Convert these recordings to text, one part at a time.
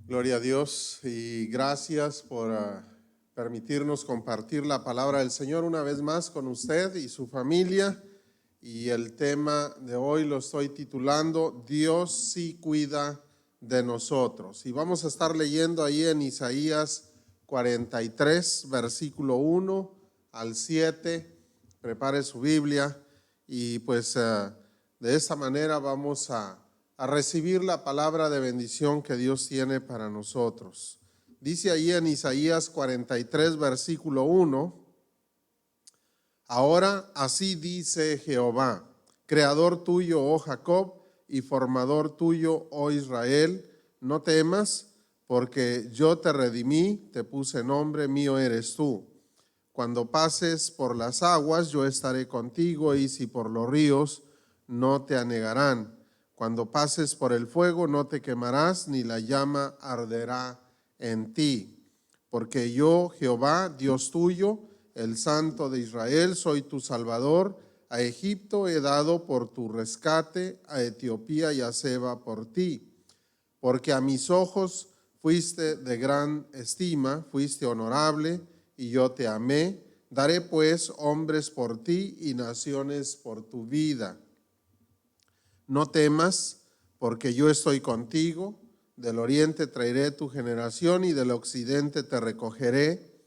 Gloria a Dios y gracias por permitirnos compartir la palabra del Señor una vez más con usted y su familia. Y el tema de hoy lo estoy titulando Dios sí cuida de nosotros. Y vamos a estar leyendo ahí en Isaías 43, versículo 1 al 7. Prepare su Biblia y pues de esta manera vamos a recibir la palabra de bendición que Dios tiene para nosotros. Dice ahí en Isaías 43, versículo 1, ahora así dice Jehová, creador tuyo, oh Jacob, y formador tuyo, oh Israel, no temas, porque yo te redimí, te puse nombre, mío eres tú. Cuando pases por las aguas, yo estaré contigo, y si por los ríos, no te anegarán. Cuando pases por el fuego, no te quemarás, ni la llama arderá en ti. Porque yo, Jehová, Dios tuyo, el Santo de Israel, soy tu Salvador. A Egipto he dado por tu rescate, a Etiopía y a Seba por ti. Porque a mis ojos fuiste de gran estima, fuiste honorable, y yo te amé. Daré pues hombres por ti y naciones por tu vida. No temas, porque yo estoy contigo. Del oriente traeré tu generación y del occidente te recogeré.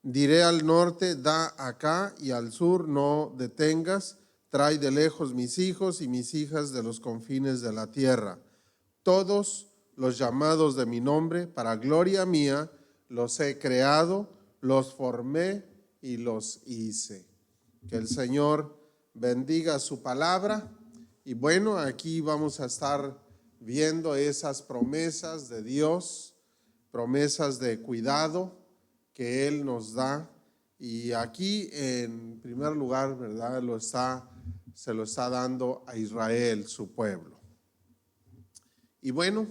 Diré al norte, da acá, y al sur no detengas. Trae de lejos mis hijos y mis hijas de los confines de la tierra. Todos los llamados de mi nombre, para gloria mía, los he creado, los formé y los hice. Que el Señor bendiga su palabra. Y bueno, aquí vamos a estar viendo esas promesas de Dios, promesas de cuidado que Él nos da. Y aquí en primer lugar, ¿verdad? Se lo está dando a Israel, su pueblo. Y bueno,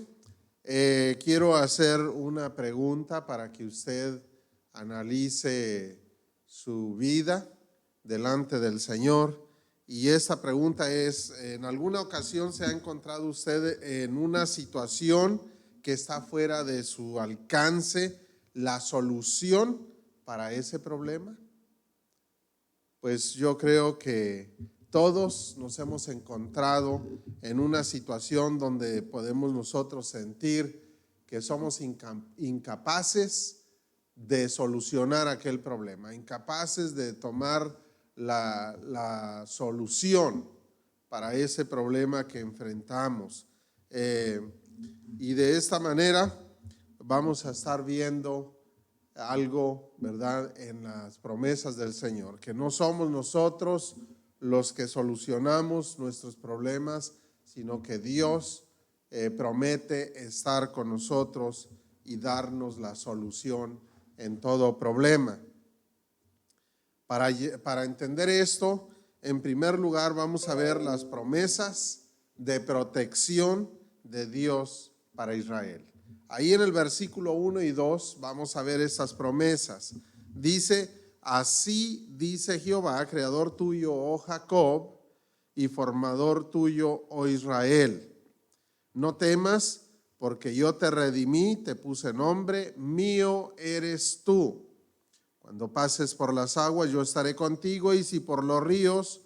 quiero hacer una pregunta para que usted analice su vida delante del Señor. Y esta pregunta es, ¿en alguna ocasión se ha encontrado usted en una situación que está fuera de su alcance la solución para ese problema? Pues yo creo que todos nos hemos encontrado en una situación donde podemos nosotros sentir que somos incapaces de solucionar aquel problema, incapaces de tomar la solución para ese problema que enfrentamos. Y de esta manera vamos a estar viendo algo, ¿verdad?, en las promesas del Señor, que no somos nosotros los que solucionamos nuestros problemas, sino que Dios promete estar con nosotros y darnos la solución en todo problema. Para entender esto, en primer lugar vamos a ver las promesas de protección de Dios para Israel. Ahí en el versículo 1 y 2 vamos a ver estas promesas. Dice, así dice Jehová, creador tuyo, oh Jacob, y formador tuyo, oh Israel. No temas, porque yo te redimí, te puse nombre, mío eres tú. Cuando pases por las aguas, yo estaré contigo, y si por los ríos,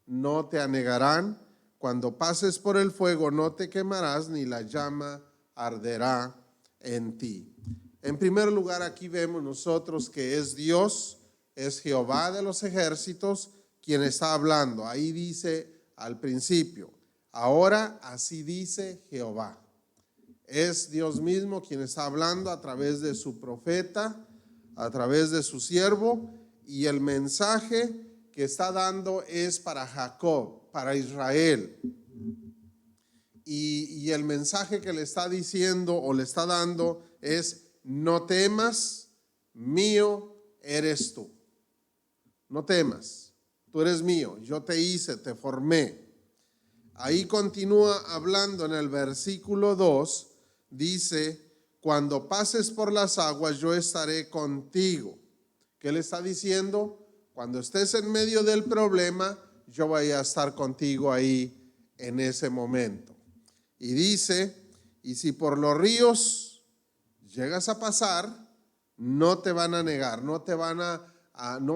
no te anegarán. Cuando pases por el fuego, no te quemarás, ni la llama arderá en ti. En primer lugar, aquí vemos nosotros que es Dios, es Jehová de los ejércitos quien está hablando. Ahí dice al principio, ahora así dice Jehová. Es Dios mismo quien está hablando a través de su profeta, a través de su siervo, y el mensaje que está dando es para Jacob, para Israel. Y el mensaje que le está diciendo o le está dando es, no temas, mío eres tú. No temas, tú eres mío, yo te hice, te formé. Ahí continúa hablando en el versículo 2, dice, cuando pases por las aguas, yo estaré contigo. ¿Qué le está diciendo? Cuando estés en medio del problema, yo voy a estar contigo ahí en ese momento. Y dice, y si por los ríos, llegas a pasar, no te van a negar, no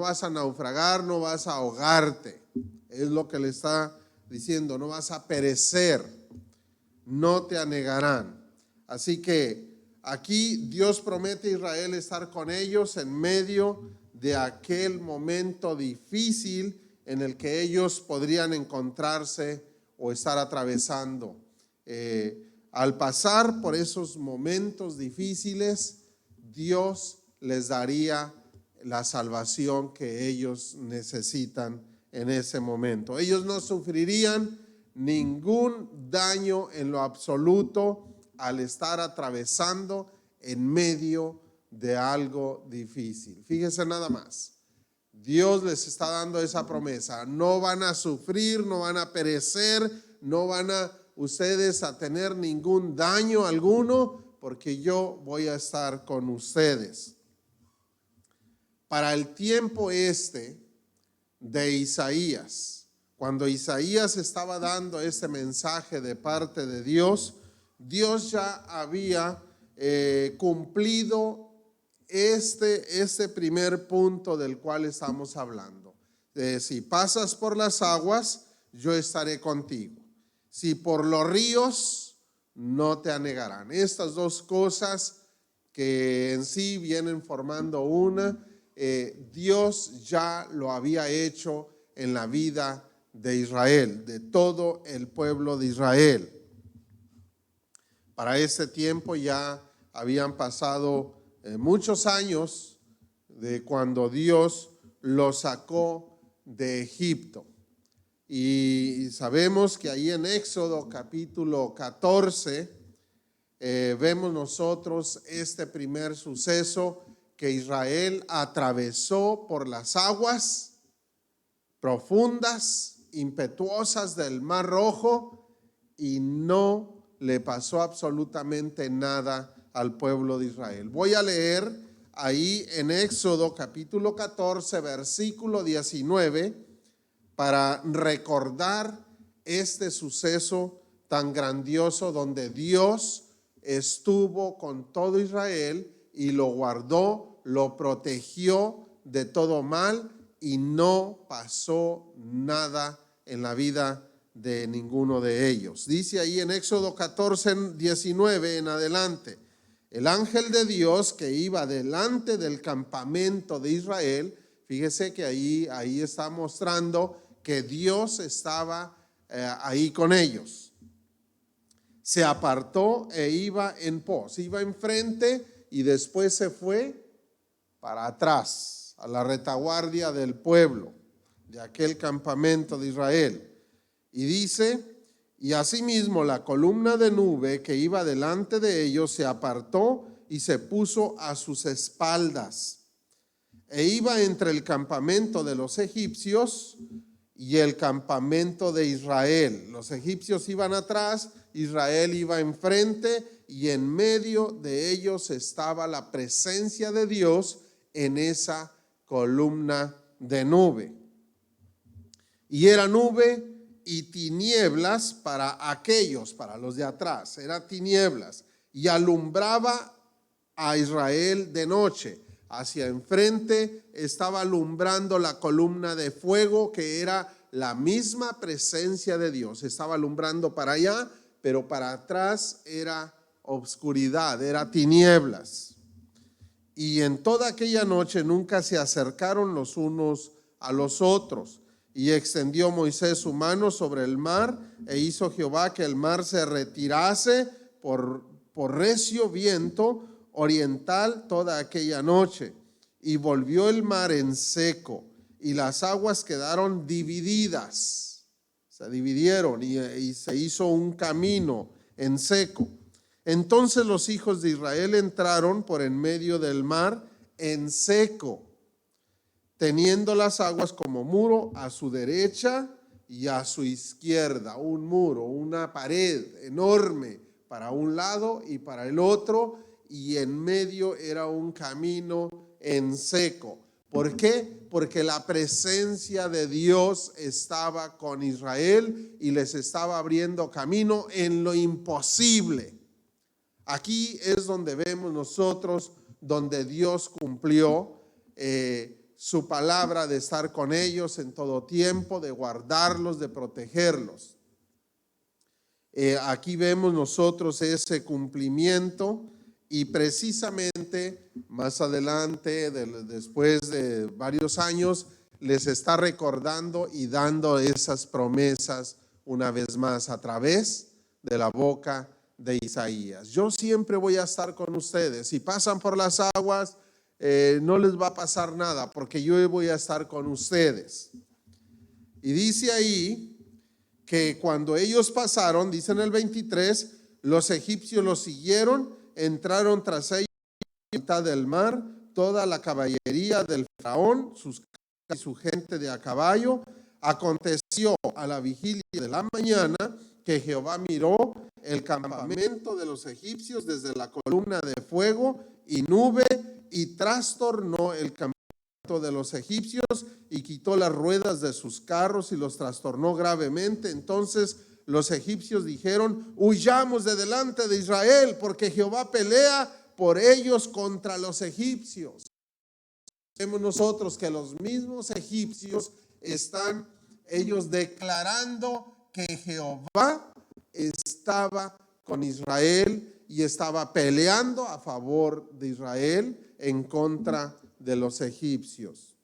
vas a naufragar, no vas a ahogarte. Es lo que le está diciendo, no vas a perecer, no te anegarán. Así que aquí Dios promete a Israel estar con ellos en medio de aquel momento difícil en el que ellos podrían encontrarse o estar atravesando. Al pasar por esos momentos difíciles, Dios les daría la salvación que ellos necesitan en ese momento. Ellos no sufrirían ningún daño en lo absoluto al estar atravesando en medio de algo difícil. Fíjense nada más. Dios les está dando esa promesa. No van a sufrir, no van a perecer, no van a ustedes a tener ningún daño alguno, porque yo voy a estar con ustedes. Para el tiempo de Isaías, cuando Isaías estaba dando este mensaje de parte de Dios, Dios ya había cumplido este primer punto del cual estamos hablando. Si pasas por las aguas, yo estaré contigo. Si por los ríos, no te anegarán. Estas dos cosas que en sí vienen formando una, Dios ya lo había hecho en la vida de Israel, de todo el pueblo de Israel. Para ese tiempo ya habían pasado muchos años de cuando Dios los sacó de Egipto. Y sabemos que ahí en Éxodo capítulo 14 vemos nosotros este primer suceso, que Israel atravesó por las aguas profundas, impetuosas del Mar Rojo, y no le pasó absolutamente nada al pueblo de Israel. Voy a leer ahí en Éxodo capítulo 14, versículo 19, para recordar este suceso tan grandioso donde Dios estuvo con todo Israel y lo guardó, lo protegió de todo mal y no pasó nada en la vida de ninguno de ellos. Dice ahí en Éxodo 14, 19 en adelante: el ángel de Dios que iba delante del campamento de Israel, fíjese que ahí está mostrando que Dios estaba ahí con ellos. Se apartó e iba en pos, iba enfrente y después se fue para atrás, a la retaguardia del pueblo, de aquel campamento de Israel. Y dice: y asimismo la columna de nube que iba delante de ellos se apartó y se puso a sus espaldas, e iba entre el campamento de los egipcios y el campamento de Israel. Los egipcios iban atrás, Israel iba enfrente, y en medio de ellos estaba la presencia de Dios en esa columna de nube. Y era nube y tinieblas para aquellos, para los de atrás, era tinieblas, y alumbraba a Israel de noche. Hacia enfrente estaba alumbrando la columna de fuego, que era la misma presencia de Dios. Estaba alumbrando para allá, pero para atrás era obscuridad, era tinieblas. Y en toda aquella noche nunca se acercaron los unos a los otros. Y extendió Moisés su mano sobre el mar, e hizo Jehová que el mar se retirase por recio viento oriental toda aquella noche. Y volvió el mar en seco, y las aguas quedaron divididas. Se dividieron y se hizo un camino en seco. Entonces los hijos de Israel entraron por en medio del mar en seco, teniendo las aguas como muro a su derecha y a su izquierda. Un muro, una pared enorme para un lado y para el otro, y en medio era un camino en seco. ¿Por qué? Porque la presencia de Dios estaba con Israel y les estaba abriendo camino en lo imposible. Aquí es donde vemos nosotros, donde Dios cumplió su palabra de estar con ellos en todo tiempo, de guardarlos, de protegerlos. Aquí vemos nosotros ese cumplimiento y precisamente más adelante, después de varios años, les está recordando y dando esas promesas una vez más a través de la boca de Isaías. Yo siempre voy a estar con ustedes. Si pasan por las aguas, no les va a pasar nada porque yo voy a estar con ustedes. Y dice ahí que cuando ellos pasaron, dice en el 23, los egipcios los siguieron, entraron tras ellos a la mitad del mar, toda la caballería del faraón, sus y su gente de a caballo. Aconteció a la vigilia de la mañana que Jehová miró el campamento de los egipcios desde la columna de fuego y nube y trastornó el campamento de los egipcios y quitó las ruedas de sus carros y los trastornó gravemente. Entonces los egipcios dijeron: huyamos de delante de Israel, porque Jehová pelea por ellos contra los egipcios. Vemos nosotros que los mismos egipcios están ellos declarando que Jehová estaba con Israel y estaba peleando a favor de Israel en contra de los egipcios.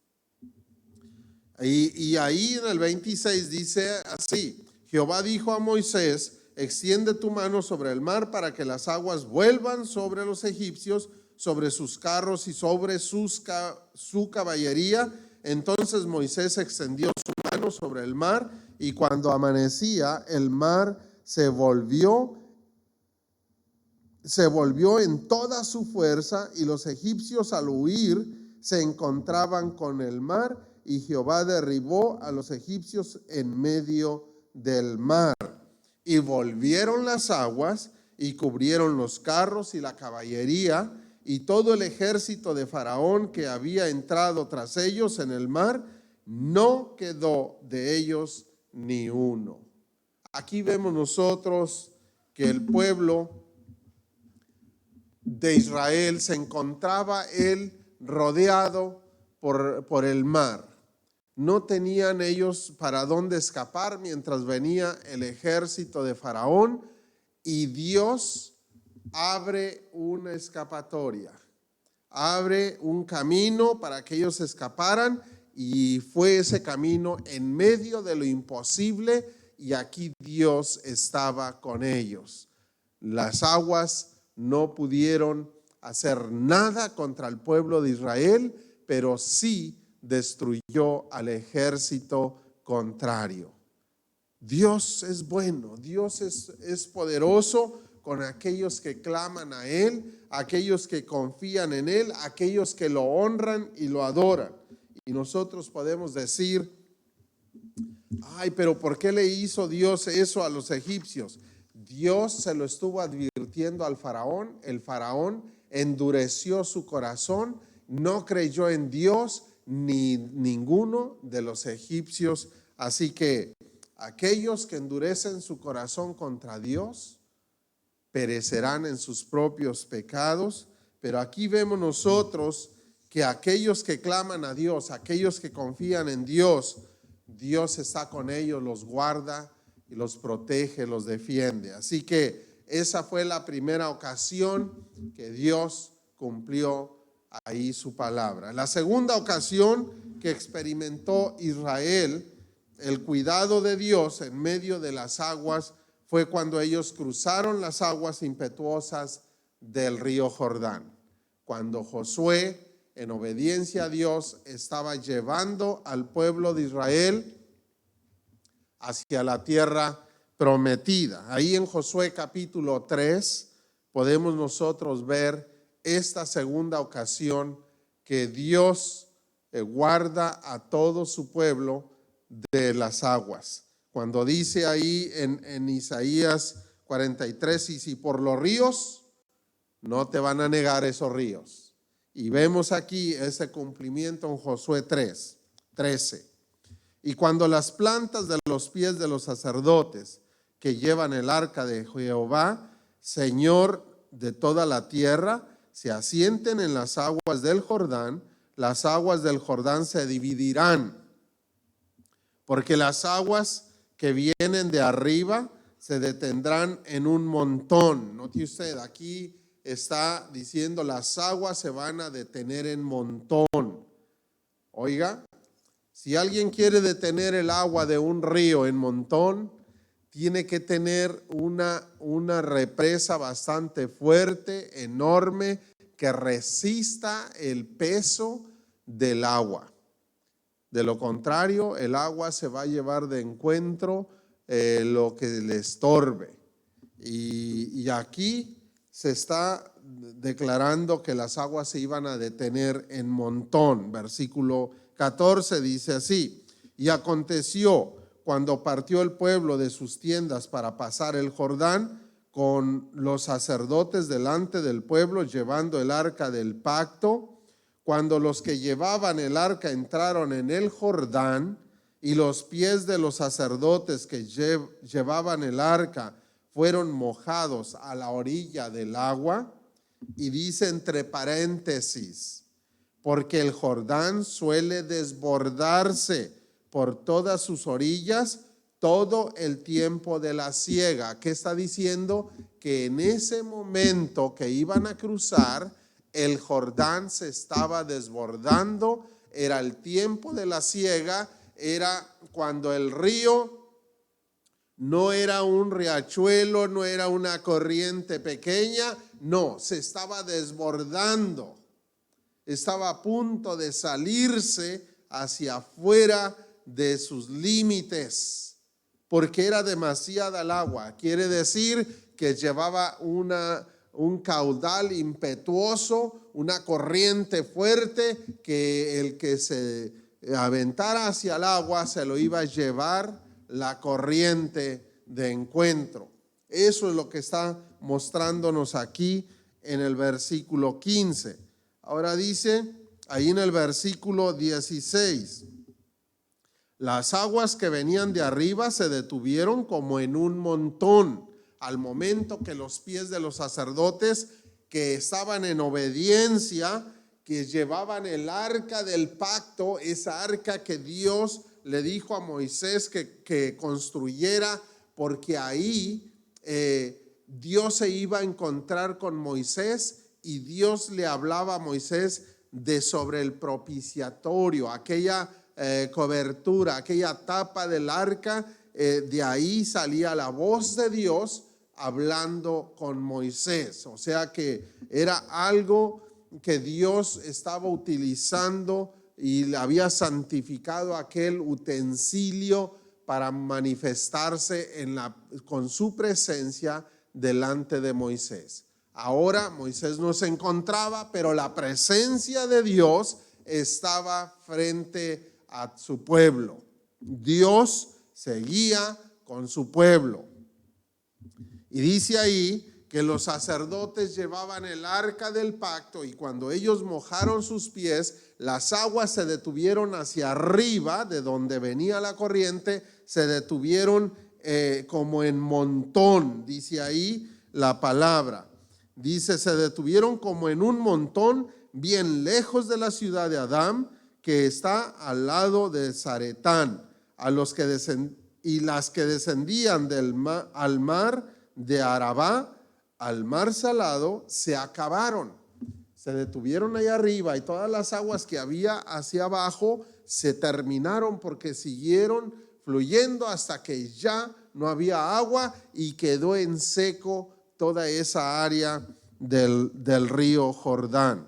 Y ahí en el 26 dice así: Jehová dijo a Moisés: extiende tu mano sobre el mar para que las aguas vuelvan sobre los egipcios, sobre sus carros y sobre su caballería. Entonces Moisés extendió su mano sobre el mar, y cuando amanecía, el mar se volvió en toda su fuerza, y los egipcios al huir se encontraban con el mar, y Jehová derribó a los egipcios en medio del mar. Y volvieron las aguas y cubrieron los carros y la caballería y todo el ejército de Faraón que había entrado tras ellos en el mar. No quedó de ellos ni uno. Aquí vemos nosotros que el pueblo de Israel se encontraba él rodeado por el mar. No tenían ellos para dónde escapar mientras venía el ejército de Faraón, y Dios abre una escapatoria, abre un camino para que ellos escaparan, y fue ese camino en medio de lo imposible, y aquí Dios estaba con ellos. Las aguas no pudieron hacer nada contra el pueblo de Israel, pero sí destruyó al ejército contrario. Dios es bueno, Dios es poderoso con aquellos que claman a Él, aquellos que confían en Él, aquellos que lo honran y lo adoran. Y nosotros podemos decir: ay, pero ¿por qué le hizo Dios eso a los egipcios? Dios se lo estuvo advirtiendo al faraón. El faraón endureció su corazón, no creyó en Dios ni ninguno de los egipcios. Así que aquellos que endurecen su corazón contra Dios perecerán en sus propios pecados. Pero aquí vemos nosotros que aquellos que claman a Dios, aquellos que confían en Dios, Dios está con ellos, los guarda y los protege, los defiende. Así que esa fue la primera ocasión que Dios cumplió ahí su palabra. La segunda ocasión que experimentó Israel el cuidado de Dios en medio de las aguas fue cuando ellos cruzaron las aguas impetuosas del río Jordán. Cuando Josué, en obediencia a Dios, estaba llevando al pueblo de Israel hacia la tierra prometida. Ahí en Josué capítulo 3 podemos nosotros ver esta segunda ocasión que Dios guarda a todo su pueblo de las aguas. Cuando dice ahí en Isaías 43: y si por los ríos, no te van a negar esos ríos. Y vemos aquí ese cumplimiento en Josué 3:13. Y cuando las plantas de los pies de los sacerdotes que llevan el arca de Jehová, Señor de toda la tierra se asienten en las aguas del Jordán se dividirán, porque las aguas que vienen de arriba se detendrán en un montón. Note usted, aquí está diciendo las aguas se van a detener en montón. Oiga, si alguien quiere detener el agua de un río en montón, tiene que tener una represa bastante fuerte, enorme, que resista el peso del agua. De lo contrario, el agua se va a llevar de encuentro lo que le estorbe. Y aquí se está declarando que las aguas se iban a detener en montón. Versículo 14 dice así: y aconteció cuando partió el pueblo de sus tiendas para pasar el Jordán, con los sacerdotes delante del pueblo llevando el arca del pacto, cuando los que llevaban el arca entraron en el Jordán y los pies de los sacerdotes que llevaban el arca fueron mojados a la orilla del agua, y dice entre paréntesis, porque el Jordán suele desbordarse por todas sus orillas todo el tiempo de la siega. ¿Qué está diciendo? Que en ese momento que iban a cruzar, el Jordán se estaba desbordando, era el tiempo de la siega, era cuando el río no era un riachuelo, no era una corriente pequeña, no, se estaba desbordando, estaba a punto de salirse hacia afuera de sus límites, porque era demasiada el agua. Quiere decir que llevaba un caudal impetuoso, una corriente fuerte, que el que se aventara hacia el agua se lo iba a llevar la corriente de encuentro. Eso es lo que está mostrándonos aquí en el versículo 15. Ahora dice ahí en el versículo 16: las aguas que venían de arriba se detuvieron como en un montón, al momento que los pies de los sacerdotes que estaban en obediencia, que llevaban el arca del pacto, esa arca que Dios le dijo a Moisés que construyera, porque ahí Dios se iba a encontrar con Moisés y Dios le hablaba a Moisés de sobre el propiciatorio, aquella cobertura, aquella tapa del arca, de ahí salía la voz de Dios hablando con Moisés. O sea que era algo que Dios estaba utilizando y le había santificado aquel utensilio para manifestarse con su presencia delante de Moisés. Ahora Moisés no se encontraba, pero la presencia de Dios estaba frente a su pueblo. Dios seguía con su pueblo. Y dice ahí que los sacerdotes llevaban el arca del pacto, y cuando ellos mojaron sus pies, las aguas se detuvieron hacia arriba de donde venía la corriente, se detuvieron como en montón, dice ahí la palabra. Dice, se detuvieron como en un montón, bien lejos de la ciudad de Adám, que está al lado de Zaretán, y las que descendían al mar de Arabá, al mar salado, se acabaron. Se detuvieron ahí arriba, y todas las aguas que había hacia abajo se terminaron, porque siguieron fluyendo hasta que ya no había agua y quedó en seco toda esa área del río Jordán.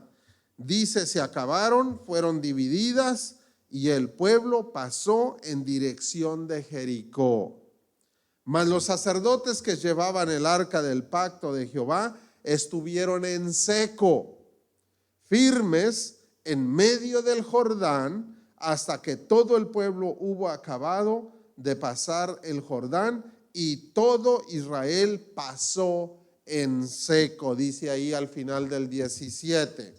Dice, se acabaron, fueron divididas, y el pueblo pasó en dirección de Jericó. Mas los sacerdotes que llevaban el arca del pacto de Jehová estuvieron en seco, firmes en medio del Jordán, hasta que todo el pueblo hubo acabado de pasar el Jordán, y todo Israel pasó en seco, dice ahí al final del 17.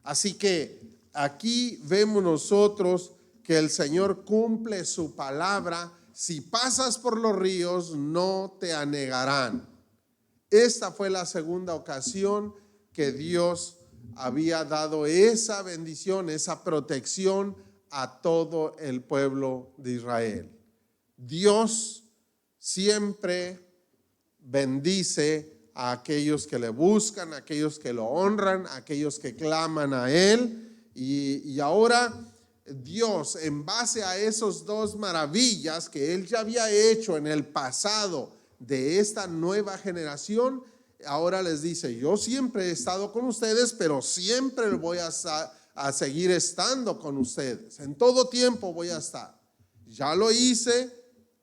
Así que aquí vemos nosotros que el Señor cumple su palabra. Si pasas por los ríos, no te anegarán. Esta fue la segunda ocasión que Dios había dado esa bendición, esa protección a todo el pueblo de Israel. Dios siempre bendice a aquellos que le buscan, a aquellos que lo honran, a aquellos que claman a Él. Y ahora Dios, en base a esos dos maravillas que Él ya había hecho en el pasado de esta nueva generación, ahora les dice: yo siempre he estado con ustedes, pero siempre voy a seguir estando con ustedes. En todo tiempo voy a estar. Ya lo hice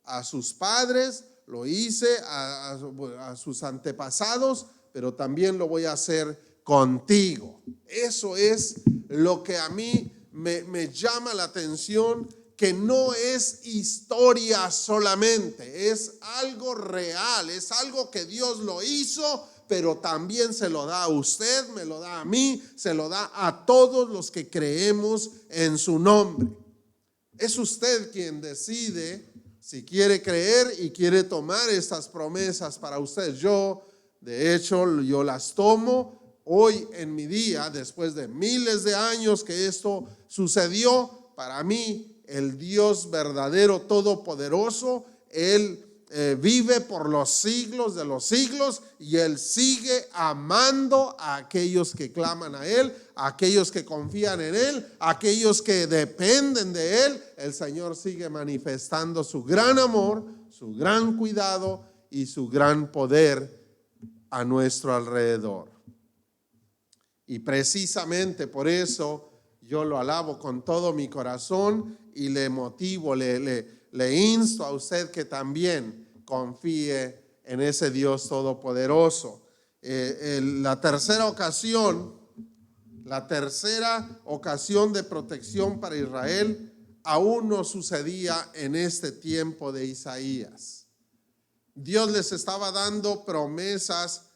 a sus padres, lo hice a sus antepasados, pero también lo voy a hacer contigo. Eso es lo que a mí me llama la atención, que no es historia solamente, es algo real, es algo que Dios lo hizo, pero también se lo da a usted, me lo da a mí, se lo da a todos los que creemos en su nombre. Es usted quien decide si quiere creer y quiere tomar estas promesas para usted. De hecho, yo las tomo hoy en mi día, después de miles de años que esto sucedió. Para mí, el Dios verdadero, todopoderoso, Él vive por los siglos de los siglos, y Él sigue amando a aquellos que claman a Él, a aquellos que confían en Él, a aquellos que dependen de Él. El Señor sigue manifestando su gran amor, su gran cuidado y su gran poder a nuestro alrededor. Y precisamente por eso yo lo alabo con todo mi corazón y le motivo, le insto a usted que también confíe en ese Dios todopoderoso. La tercera ocasión de protección para Israel aún no sucedía en este tiempo de Isaías. Dios les estaba dando promesas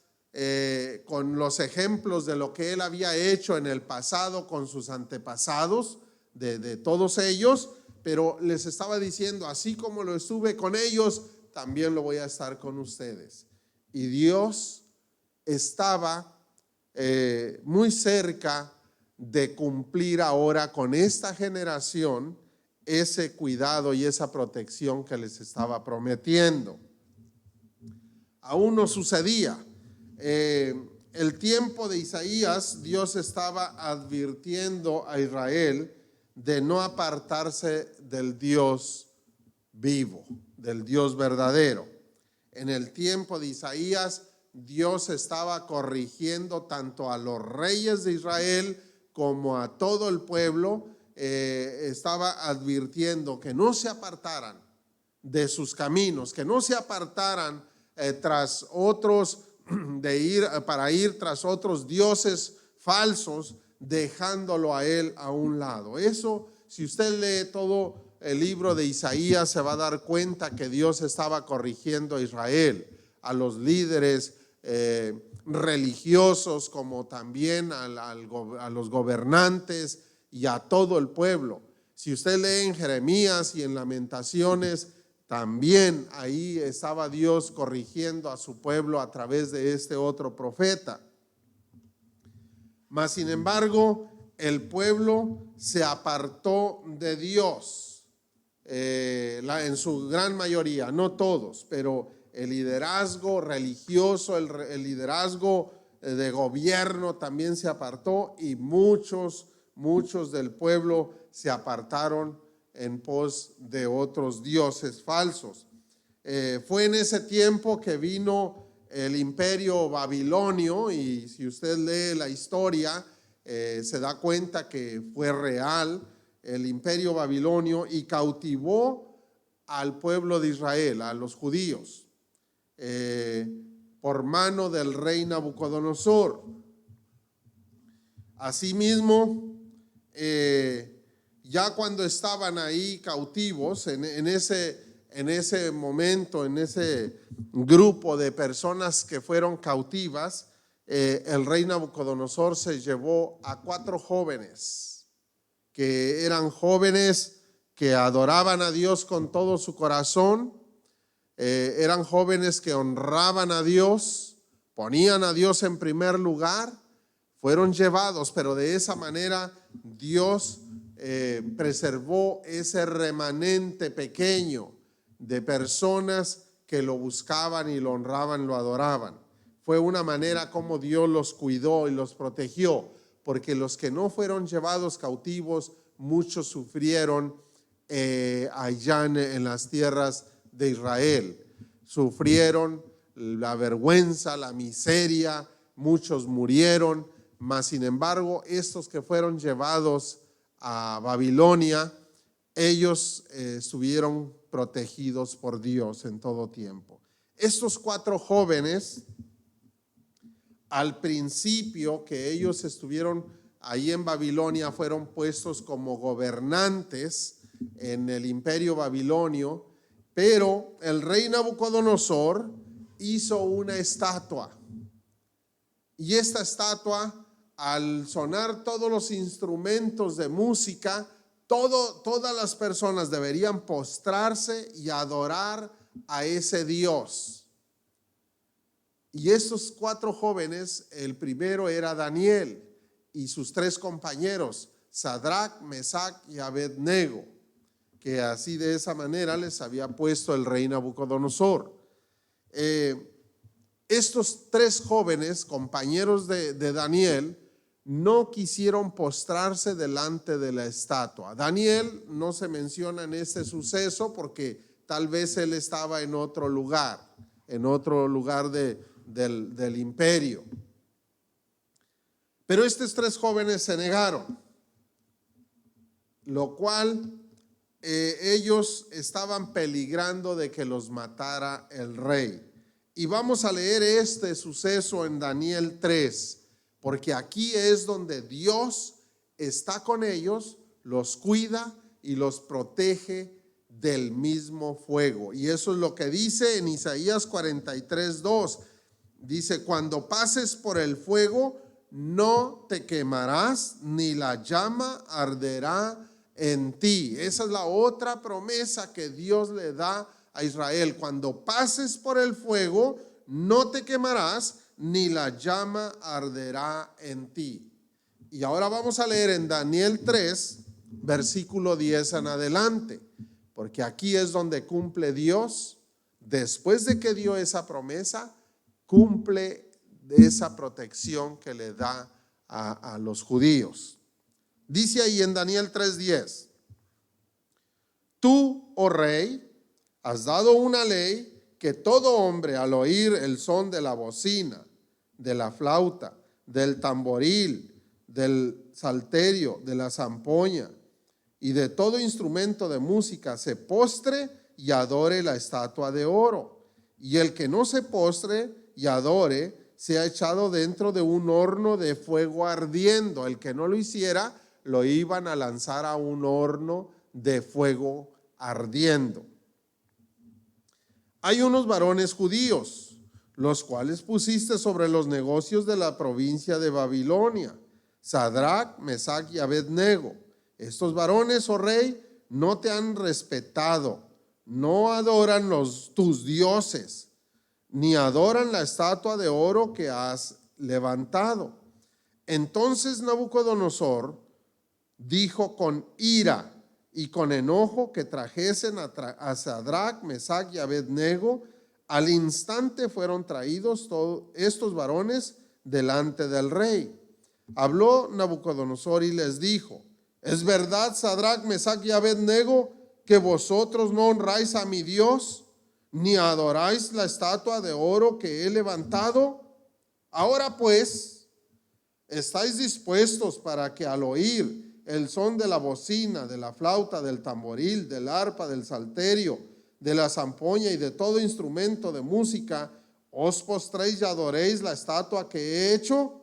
con los ejemplos de lo que Él había hecho en el pasado con sus antepasados, de todos ellos, pero les estaba diciendo: así como lo estuve con ellos, también lo voy a estar con ustedes. Y Dios estaba muy cerca de cumplir ahora con esta generación ese cuidado y esa protección que les estaba prometiendo. Aún no sucedía. El tiempo de Isaías, Dios estaba advirtiendo a Israel de no apartarse del Dios vivo, del Dios verdadero. En el tiempo de Isaías, Dios estaba corrigiendo tanto a los reyes de Israel como a todo el pueblo. Estaba advirtiendo que no se apartaran de sus caminos, que no se apartaran tras otros, para ir tras otros dioses falsos, dejándolo a Él a un lado. Eso, si usted lee todo el libro de Isaías, se va a dar cuenta que Dios estaba corrigiendo a Israel, a los líderes religiosos, como también a los gobernantes y a todo el pueblo. Si usted lee en Jeremías y en Lamentaciones, también ahí estaba Dios corrigiendo a su pueblo a través de este otro profeta. Mas, sin embargo, el pueblo se apartó de Dios, en su gran mayoría, no todos, pero el liderazgo religioso, el liderazgo de gobierno también se apartó, y muchos del pueblo se apartaron en pos de otros dioses falsos. Fue en ese tiempo que vino el imperio babilonio, y si usted lee la historia, se da cuenta que fue real el imperio babilonio, y cautivó al pueblo de Israel, a los judíos, por mano del rey Nabucodonosor. Asimismo, ya cuando estaban ahí cautivos, en ese momento, en ese grupo de personas que fueron cautivas, el rey Nabucodonosor se llevó a 4 jóvenes, que eran jóvenes que adoraban a Dios con todo su corazón, eran jóvenes que honraban a Dios ponían a Dios en primer lugar, fueron llevados, pero de esa manera Dios preservó ese remanente pequeño de personas que lo buscaban y lo honraban, lo adoraban. Fue una manera como Dios los cuidó y los protegió, porque los que no fueron llevados cautivos, muchos sufrieron allá en las tierras de Israel. Sufrieron la vergüenza, la miseria, muchos murieron, mas sin embargo estos que fueron llevados a Babilonia, ellos estuvieron protegidos por Dios en todo tiempo. Estos 4 jóvenes, al principio que ellos estuvieron ahí en Babilonia, fueron puestos como gobernantes en el imperio babilonio, pero el rey Nabucodonosor hizo una estatua, y esta estatua, al sonar todos los instrumentos de música, todas las personas deberían postrarse y adorar a ese Dios. Y estos 4 jóvenes, el primero era Daniel y sus 3 compañeros, Sadrac, Mesac y Abednego, que así de esa manera les había puesto el rey Nabucodonosor. Estos 3 jóvenes, compañeros de Daniel, no quisieron postrarse delante de la estatua. Daniel no se menciona en este suceso porque tal vez él estaba en otro lugar del imperio. Pero estos 3 jóvenes se negaron, lo cual ellos estaban peligrando de que los matara el rey. Y vamos a leer este suceso en Daniel 3, porque aquí es donde Dios está con ellos, los cuida y los protege del mismo fuego. Y eso es lo que dice en Isaías 43:2. Dice: cuando pases por el fuego, no te quemarás, ni la llama arderá en ti. Esa es la otra promesa que Dios le da a Israel. Cuando pases por el fuego, no te quemarás, ni la llama arderá en ti. Y ahora vamos a leer en Daniel 3, versículo 10 en adelante, porque aquí es donde cumple Dios. Después de que dio esa promesa, cumple esa protección que le da a los judíos. Dice ahí en Daniel 3:10: tú, oh rey, has dado una ley que todo hombre, al oír el son de la bocina, de la flauta, del tamboril, del salterio, de la zampoña y de todo instrumento de música, se postre y adore la estatua de oro. Y el que no se postre y adore, sea echado dentro de un horno de fuego ardiendo. El que no lo hiciera, lo iban a lanzar a un horno de fuego ardiendo. Hay unos varones judíos, los cuales pusiste sobre los negocios de la provincia de Babilonia, Sadrac, Mesac y Abednego. Estos varones, oh rey, no te han respetado, no adoran tus dioses, ni adoran la estatua de oro que has levantado. Entonces Nabucodonosor dijo con ira y con enojo que trajesen a Sadrac, Mesac y Abednego. Al instante fueron traídos todos estos varones delante del rey. Habló Nabucodonosor y les dijo: ¿es verdad, Sadrac, Mesac y Abednego, que vosotros no honráis a mi Dios, ni adoráis la estatua de oro que he levantado? Ahora pues, ¿estáis dispuestos para que al oír el son de la bocina, de la flauta, del tamboril, del arpa, del salterio, de la zampoña y de todo instrumento de música, os postréis y adoréis la estatua que he hecho?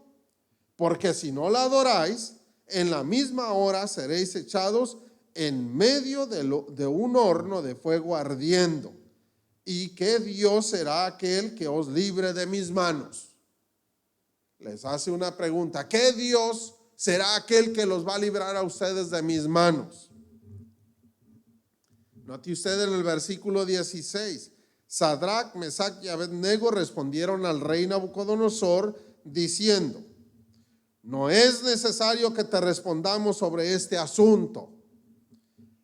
Porque si no la adoráis, en la misma hora seréis echados en medio de un horno de fuego ardiendo. ¿Y qué Dios será aquel que os libre de mis manos? Les hace una pregunta: ¿qué Dios será aquel que los va a librar a ustedes de mis manos? Note usted en el versículo 16: Sadrac, Mesac y Abednego respondieron al rey Nabucodonosor diciendo: no es necesario que te respondamos sobre este asunto.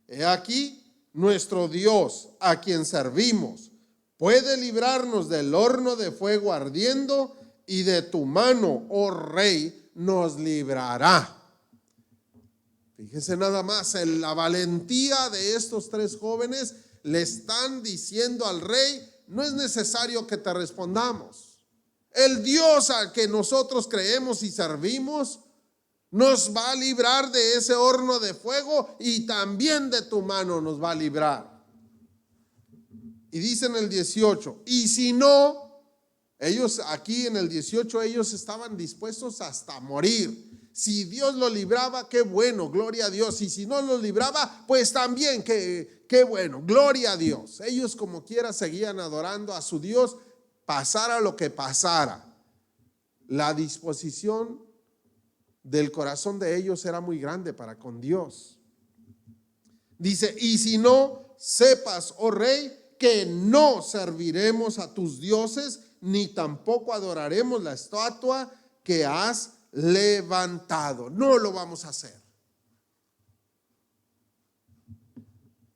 He aquí, nuestro Dios, a quien servimos, puede librarnos del horno de fuego ardiendo, y de tu mano, oh rey, nos librará. Fíjese nada más en la valentía de estos tres jóvenes. Le están diciendo al rey: no es necesario que te respondamos. El Dios al que nosotros creemos y servimos nos va a librar de ese horno de fuego, y también de tu mano nos va a librar. Y dice en el 18, y si no, ellos aquí en el 18, ellos estaban dispuestos hasta morir. Si Dios lo libraba, qué bueno, gloria a Dios. Y si no lo libraba, pues también qué bueno, gloria a Dios. Ellos como quiera seguían adorando a su Dios, pasara lo que pasara. La disposición del corazón de ellos era muy grande para con Dios. Dice: y si no, sepas, oh rey, que no serviremos a tus dioses, ni tampoco adoraremos la estatua que has levantado. No lo vamos a hacer.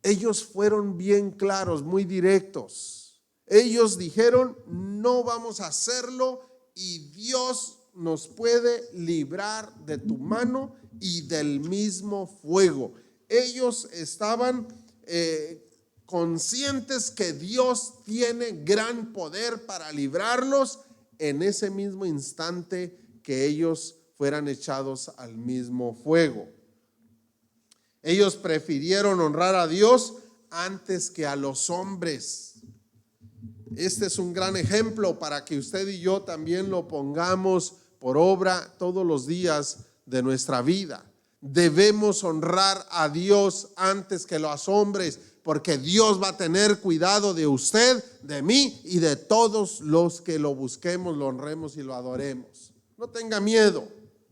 Ellos fueron bien claros, muy directos. Ellos dijeron: no vamos a hacerlo, y Dios nos puede librar de tu mano y del mismo fuego. Ellos estaban conscientes que Dios tiene gran poder para librarlos en ese mismo instante que ellos fueran echados al mismo fuego. Ellos prefirieron honrar a Dios antes que a los hombres. Este es un gran ejemplo para que usted y yo también lo pongamos por obra todos los días de nuestra vida. Debemos honrar a Dios antes que los hombres, porque Dios va a tener cuidado de usted, de mí y de todos los que lo busquemos, lo honremos y lo adoremos. No tenga miedo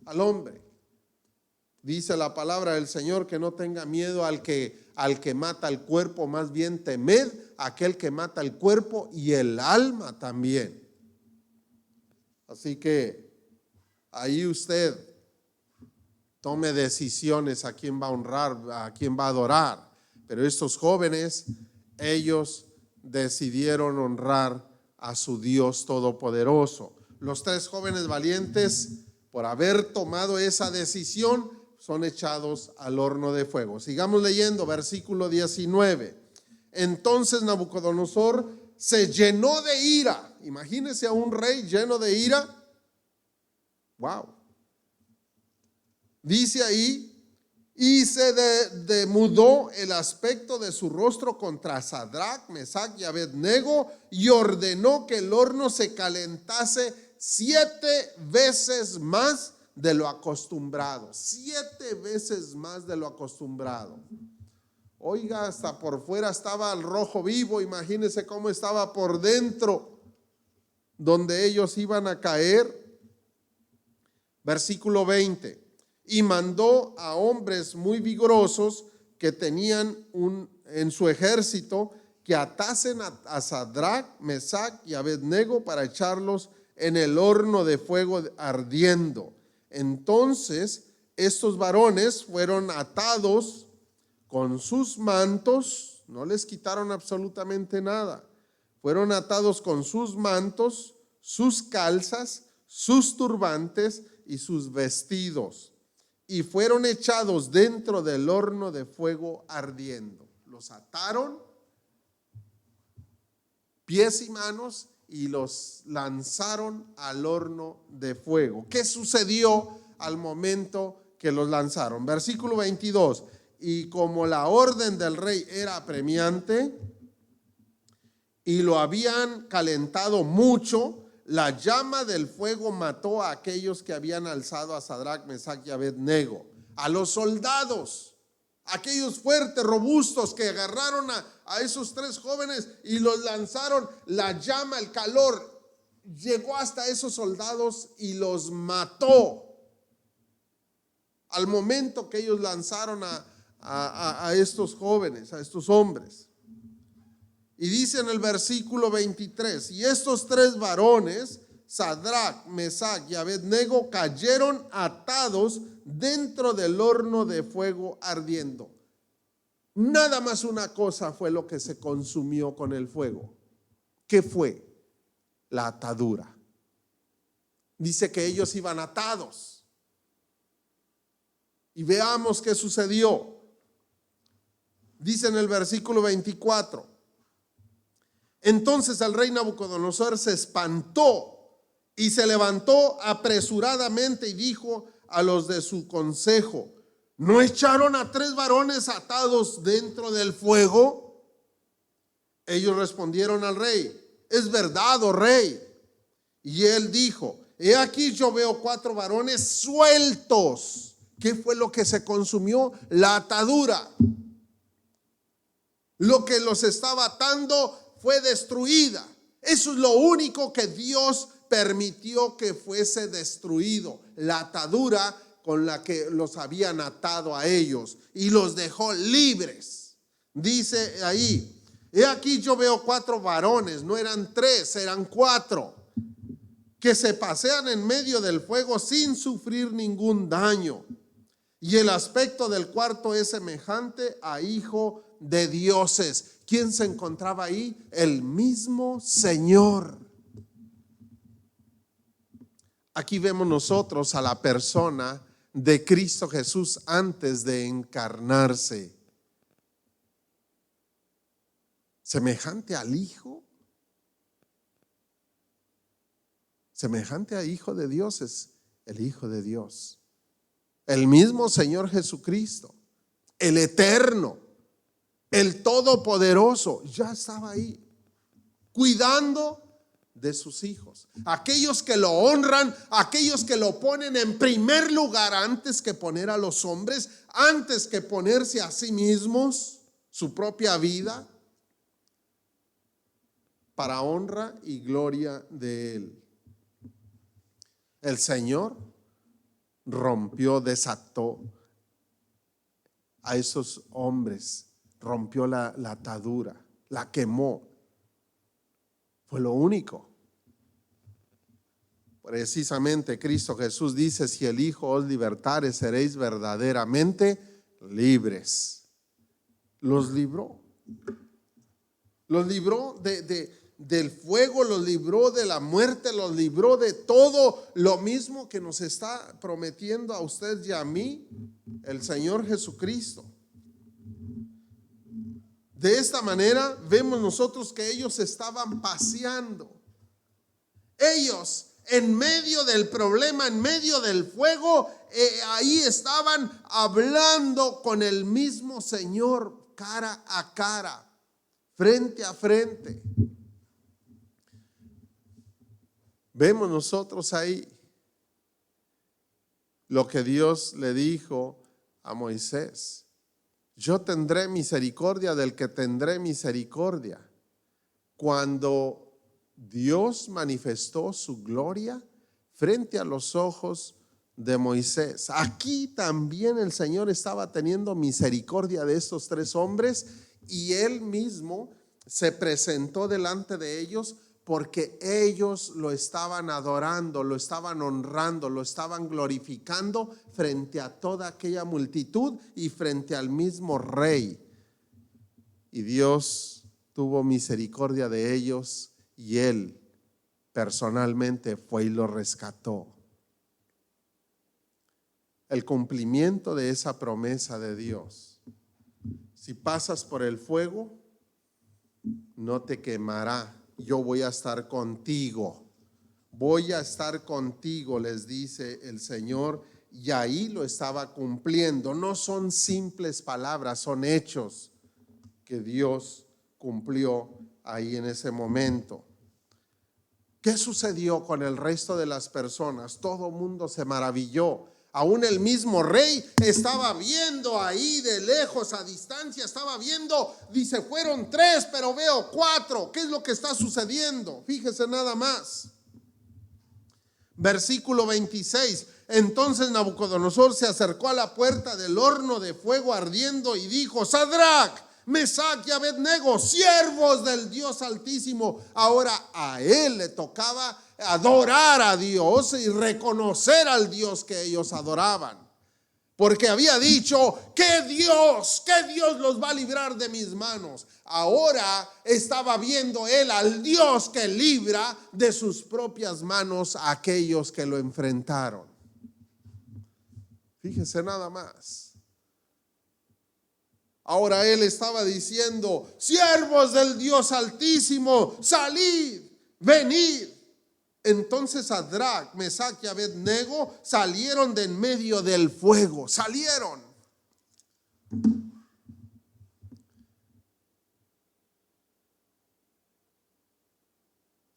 al hombre. Dice la palabra del Señor que no tenga miedo al que mata el cuerpo, más bien temed a aquel que mata el cuerpo y el alma también. Así que ahí usted tome decisiones a quién va a honrar, a quién va a adorar. Pero estos jóvenes, ellos decidieron honrar a su Dios todopoderoso. Los tres jóvenes valientes, por haber tomado esa decisión, son echados al horno de fuego. Sigamos leyendo, versículo 19. Entonces Nabucodonosor se llenó de ira. Imagínese a un rey lleno de ira. Wow. Dice ahí: y se demudó el aspecto de su rostro contra Sadrac, Mesac y Abednego, y ordenó que el horno se calentase 7 veces más de lo acostumbrado. 7 veces más de lo acostumbrado. Oiga, hasta por fuera estaba al rojo vivo. Imagínense cómo estaba por dentro, donde ellos iban a caer. Versículo 20. Y mandó a hombres muy vigorosos que tenían en su ejército, que atasen a Sadrac, Mesac y Abednego para echarlos en el horno de fuego ardiendo. Entonces estos varones fueron atados con sus mantos, no les quitaron absolutamente nada. Fueron atados con sus mantos, sus calzas, sus turbantes y sus vestidos, y fueron echados dentro del horno de fuego ardiendo. Los ataron pies y manos y los lanzaron al horno de fuego. ¿Qué sucedió al momento que los lanzaron? Versículo 22. Y como la orden del rey era apremiante y lo habían calentado mucho, la llama del fuego mató a aquellos que habían alzado a Sadrac, Mesac y Abednego. A los soldados, aquellos fuertes, robustos que agarraron a esos tres jóvenes y los lanzaron, la llama, el calor llegó hasta esos soldados y los mató. Al momento que ellos lanzaron a estos jóvenes, a estos hombres. Y dice en el versículo 23, y estos tres varones, Sadrach, Mesach y Abednego, cayeron atados dentro del horno de fuego ardiendo. Nada más una cosa fue lo que se consumió con el fuego. ¿Qué fue? La atadura. Dice que ellos iban atados. Y veamos qué sucedió. Dice en el versículo 24. Entonces el rey Nabucodonosor se espantó y se levantó apresuradamente y dijo a los de su consejo: ¿no echaron a tres varones atados dentro del fuego? Ellos respondieron al rey: es verdad, oh rey. Y él dijo: he aquí yo veo cuatro varones sueltos. ¿Qué fue lo que se consumió? La atadura. Lo que los estaba atando fue destruida. Eso es lo único que Dios permitió que fuese destruido, la atadura con la que los habían atado a ellos, y los dejó libres. Dice ahí: he aquí yo veo cuatro varones, no eran tres, eran cuatro, que se pasean en medio del fuego sin sufrir ningún daño. Y el aspecto del cuarto es semejante a hijo de dioses. ¿Quién se encontraba ahí? El mismo Señor. Aquí vemos nosotros a la persona de Cristo Jesús antes de encarnarse. Semejante al Hijo. Semejante a Hijo de Dios es el Hijo de Dios. El mismo Señor Jesucristo, el eterno, el todopoderoso, ya estaba ahí, cuidando de sus hijos. Aquellos que lo honran, aquellos que lo ponen en primer lugar antes que poner a los hombres, antes que ponerse a sí mismos, su propia vida, para honra y gloria de Él. El Señor rompió, desató a esos hombres, rompió la atadura, la quemó. Fue lo único. Precisamente Cristo Jesús dice: si el Hijo os libertare, seréis verdaderamente libres. Los libró. Los libró del fuego, los libró de la muerte, los libró de todo lo mismo que nos está prometiendo a usted y a mí el Señor Jesucristo. De esta manera vemos nosotros que ellos estaban paseando. Ellos en medio del problema, en medio del fuego, ahí estaban hablando con el mismo Señor cara a cara, frente a frente. Vemos nosotros ahí lo que Dios le dijo a Moisés: yo tendré misericordia del que tendré misericordia. Cuando Dios manifestó su gloria frente a los ojos de Moisés, aquí también el Señor estaba teniendo misericordia de estos tres hombres, y Él mismo se presentó delante de ellos, porque ellos lo estaban adorando, lo estaban honrando, lo estaban glorificando frente a toda aquella multitud y frente al mismo rey. Y Dios tuvo misericordia de ellos, y Él personalmente fue y lo rescató. El cumplimiento de esa promesa de Dios: si pasas por el fuego, no te quemará. Yo voy a estar contigo. Voy a estar contigo, les dice el Señor. Y ahí lo estaba cumpliendo. No son simples palabras, son hechos que Dios cumplió ahí en ese momento. ¿Qué sucedió con el resto de las personas? Todo el mundo se maravilló. Aún el mismo rey estaba viendo ahí de lejos, a distancia, estaba viendo, dice: fueron tres, pero veo cuatro. ¿Qué es lo que está sucediendo? Fíjese nada más. Versículo 26. Entonces Nabucodonosor se acercó a la puerta del horno de fuego ardiendo y dijo: Sadrach, Mesac y Abednego, siervos del Dios Altísimo. Ahora a él le tocaba adorar a Dios y reconocer al Dios que ellos adoraban. Porque había dicho que Dios los va a librar de mis manos. Ahora estaba viendo él al Dios que libra de sus propias manos a aquellos que lo enfrentaron. Fíjese nada más. Ahora él estaba diciendo: siervos del Dios Altísimo, salid, venid. Entonces Sadrac, Mesac y Abednego salieron de en medio del fuego. Salieron.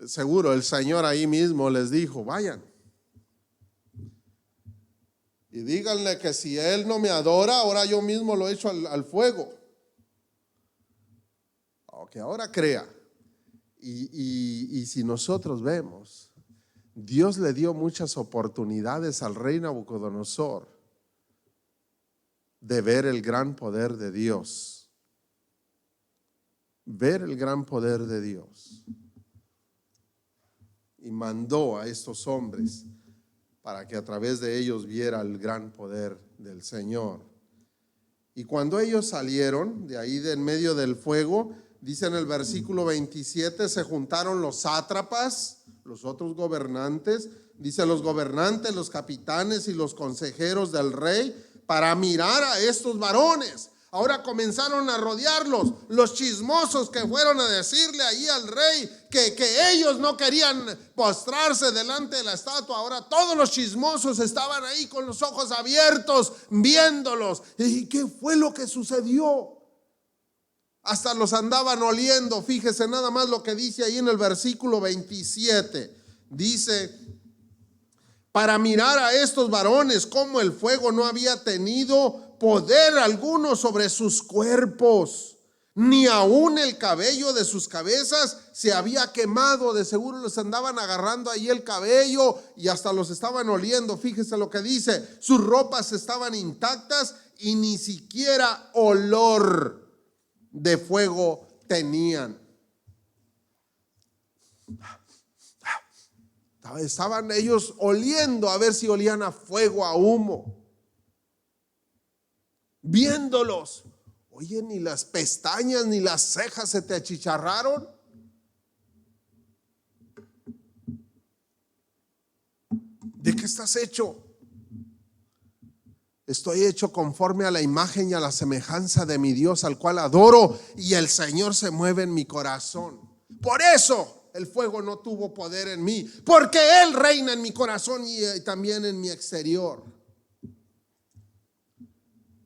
Seguro el Señor ahí mismo les dijo: vayan y díganle que si él no me adora, ahora yo mismo lo echo al fuego. Aunque ahora crea. Y si nosotros vemos, Dios le dio muchas oportunidades al rey Nabucodonosor de ver el gran poder de Dios. Ver el gran poder de Dios. Y mandó a estos hombres para que a través de ellos viera el gran poder del Señor. Y cuando ellos salieron de ahí de en medio del fuego, dice en el versículo 27, se juntaron los sátrapas, los otros gobernantes, dice los gobernantes, los capitanes y los consejeros del rey para mirar a estos varones. Ahora comenzaron a rodearlos, los chismosos que fueron a decirle ahí al rey que ellos no querían postrarse delante de la estatua. Ahora todos los chismosos estaban ahí con los ojos abiertos viéndolos. ¿Y qué fue lo que sucedió? Hasta los andaban oliendo. Fíjese nada más lo que dice ahí en el versículo 27. Dice: para mirar a estos varones, como el fuego no había tenido poder alguno sobre sus cuerpos, ni aún el cabello de sus cabezas se había quemado. De seguro les andaban agarrando ahí el cabello y hasta los estaban oliendo. Fíjese lo que dice: sus ropas estaban intactas y ni siquiera olor de fuego tenían. Estaban ellos oliendo a ver si olían a fuego, a humo. Viéndolos, oye, ni las pestañas ni las cejas se te achicharraron. ¿De qué estás hecho? Estoy hecho conforme a la imagen y a la semejanza de mi Dios, al cual adoro, y el Señor se mueve en mi corazón. Por eso el fuego no tuvo poder en mí, porque Él reina en mi corazón y también en mi exterior.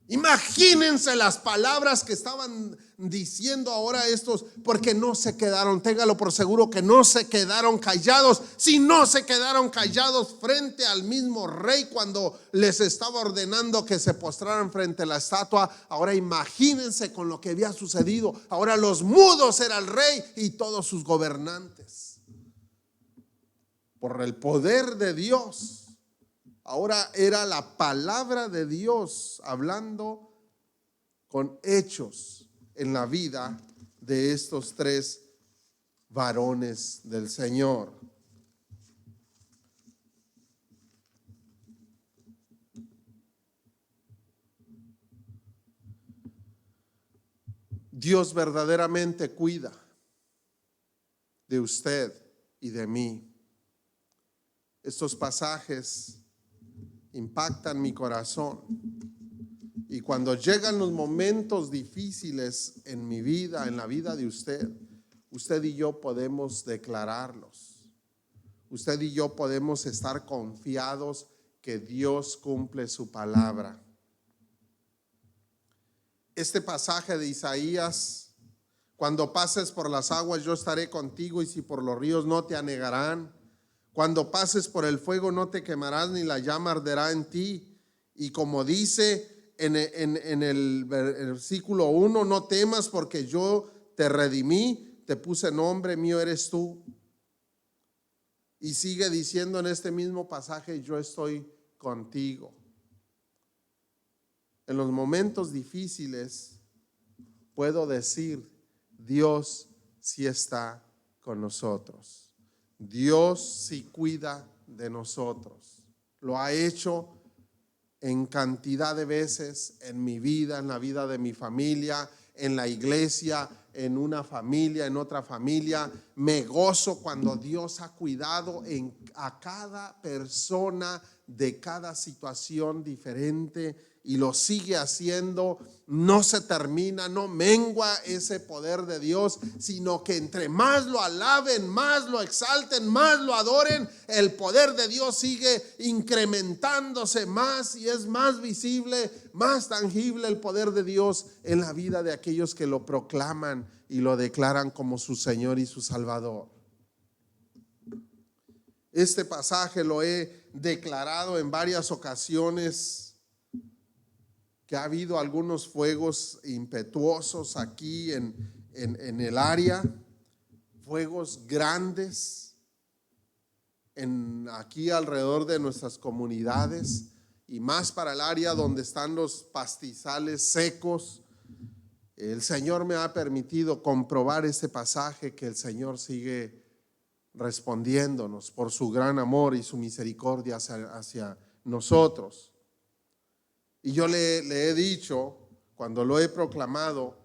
Imagínense las palabras que estaban diciendo ahora estos, porque no se quedaron, téngalo por seguro que no se quedaron callados. Si no se quedaron callados frente al mismo rey cuando les estaba ordenando que se postraran frente a la estatua, ahora imagínense con lo que había sucedido. Ahora los mudos era el rey y todos sus gobernantes. Por el poder de Dios. Ahora era la palabra de Dios hablando con hechos en la vida de estos tres varones del Señor. Dios verdaderamente cuida de usted y de mí. Estos pasajes impactan mi corazón. Y cuando llegan los momentos difíciles en mi vida, en la vida de usted y yo podemos declararlos. Usted y yo podemos estar confiados que Dios cumple su palabra. Este pasaje de Isaías: cuando pases por las aguas yo estaré contigo, y si por los ríos no te anegarán. Cuando pases por el fuego no te quemarás, ni la llama arderá en ti. Y como dice en el versículo 1, no temas porque yo te redimí, te puse nombre, mío eres tú. Y sigue diciendo en este mismo pasaje: yo estoy contigo. En los momentos difíciles, puedo decir, Dios sí está con nosotros. Dios sí cuida de nosotros. Lo ha hecho en cantidad de veces en mi vida, en la vida de mi familia, en la iglesia, en una familia, en otra familia. Me gozo cuando Dios ha cuidado a cada persona de cada situación diferente y lo sigue haciendo. No se termina, no mengua ese poder de Dios, sino que entre más lo alaben, más lo exalten, más lo adoren, el poder de Dios sigue incrementándose más y es más visible, más tangible el poder de Dios en la vida de aquellos que lo proclaman y lo declaran como su Señor y su Salvador. Este pasaje lo he declarado en varias ocasiones, que ha habido algunos fuegos impetuosos aquí en el área, fuegos grandes aquí alrededor de nuestras comunidades y más para el área donde están los pastizales secos. El Señor me ha permitido comprobar este pasaje, que el Señor sigue respondiéndonos por su gran amor y su misericordia hacia nosotros. Y yo le he dicho, cuando lo he proclamado